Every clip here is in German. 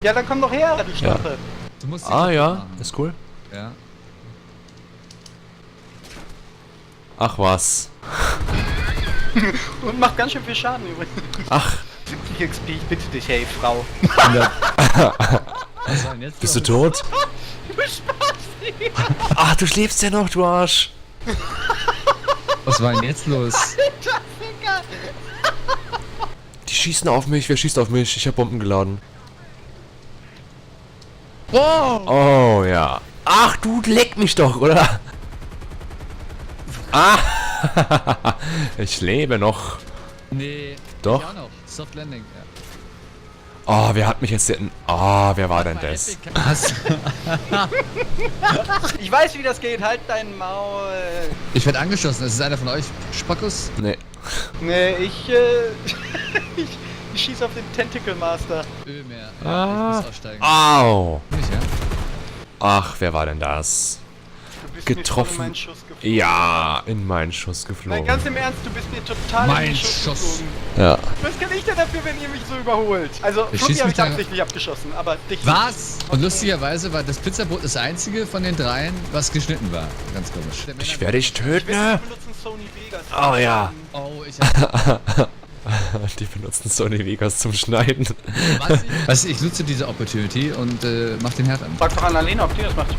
Ja, dann komm doch her, du Schlampe. Du musst Ja, machen. ist cool. Ja. Ach was. Und macht ganz schön viel Schaden übrigens. Ach, 70 XP, ich bitte dich, hey, Frau. Was war denn jetzt bist du los? tot? Du Spasti! Ach, du schläfst ja noch, du Arsch. Was war denn jetzt los? Alter, Finger! Die schießen auf mich, wer schießt auf mich? Ich hab Bomben geladen. Wow! Oh ja. Ach, du leck mich doch, oder? Ah! Ich lebe noch. Nee. Doch. Ich auch noch. Soft Landing. Ja. Oh, wer hat mich jetzt denn... Oh, wer war denn das? Was? Ich weiß, wie das geht, halt dein Maul. Ich werde angeschossen. Ist es einer von euch? Spackus? Nee. Nee, ich schieß auf den Tentacle Master. Ölmeer. Ah. Ja, ich muss aussteigen. Au! Nicht, ja? Ach, wer war denn das? Du bist Getroffen. mir voll in meinen Schuss geflogen. Ja, in meinen Schuss geflogen. Nein, ganz im Ernst, du bist mir total in Mein den Schuss Schuss. geflogen. Ja. Was kann ich denn dafür, wenn ihr mich so überholt? Also, Ich Fluffy schieß habe mich ich da- absichtlich abgeschossen, aber dich Was? Und lustigerweise war das Pizzabrot das einzige von den dreien, was geschnitten war. Ganz komisch. Ich werde dich nicht. töten. Wir benutzen Sony Vegas. Oh ja. Oh, ich hab... Die benutzen Sony Vegas zum Schneiden. Was? Ich nutze diese Opportunity und mach den Herd an. Frag doch Annalena, ob die das macht.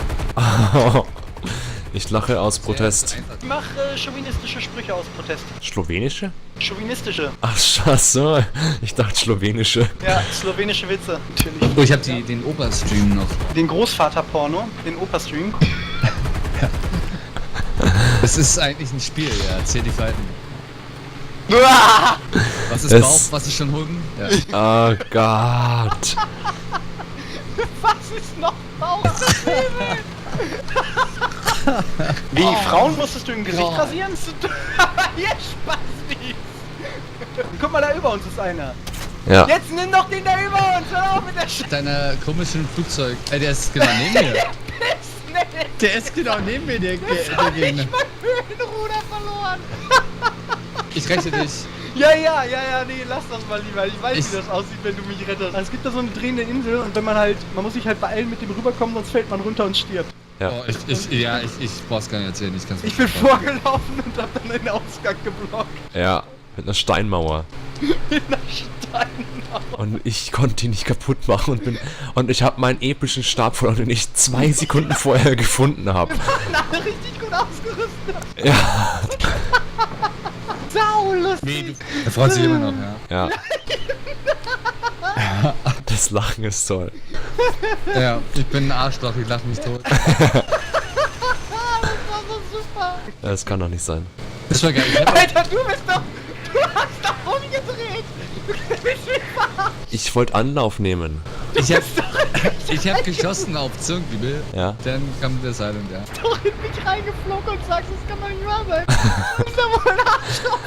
Ich lache aus Protest. Ich mach chauvinistische Sprüche aus Protest. Slowenische? Chauvinistische. Ach, so. Ich dachte slowenische. Ja, slowenische Witze, natürlich. Oh, ich hab den Oberstream noch. Den Großvater-Porno, den Opa-Stream. Es ist eigentlich ein Spiel, ja. Erzähl die Falten. Uah! Was ist Es- Bauch, was ist schon Hoden? Ja. Oh Gott. Was ist noch Bauch? Wie, Frauen musstest du im Gesicht Gott. rasieren? Hier, Spasti! Guck mal, da über uns ist einer. Ja. Jetzt nimm doch den da über uns, hör auf mit der Scheiße! Deiner komischen Flugzeug. Der ist genau neben mir. Der ist genau neben mir, der Gegner. Ich mein Höhenruder verloren! Ich rette dich. Ja, nee, lass das mal lieber. Ich weiß, wie das aussieht, wenn du mich rettest. Also, es gibt da so eine drehende Insel und wenn man halt, man muss sich halt beeilen mit dem rüberkommen, sonst fällt man runter und stirbt. Ja. Oh, ich brauch's gar nicht erzählen. Ich kann's Ich bin vorgelaufen und hab dann den Ausgang geblockt. Ja. Mit einer Steinmauer. In der Steinmauer. Und ich konnte ihn nicht kaputt machen und ich habe meinen epischen Stab verloren, den ich 2 Sekunden vorher gefunden habe. Alle richtig gut ausgerüstet. Ja. Saulustig. Er freut sich immer noch, ja. Ja. Das Lachen ist toll. Ja, ich bin ein Arschloch, ich lach mich tot. Das war so super. Das kann doch nicht sein. Das war geil. Ich hab, Alter, du hast doch umgedreht. Du bist mich verarschen. Ich wollte Anlauf nehmen. ich hab geschossen auf Zirkbibel. Ja. Dann kam der Silent, ja. Doch in mich reingeflogen und sagst, das kann doch nicht wahr sein. Du bist doch wohl ein Arschloch.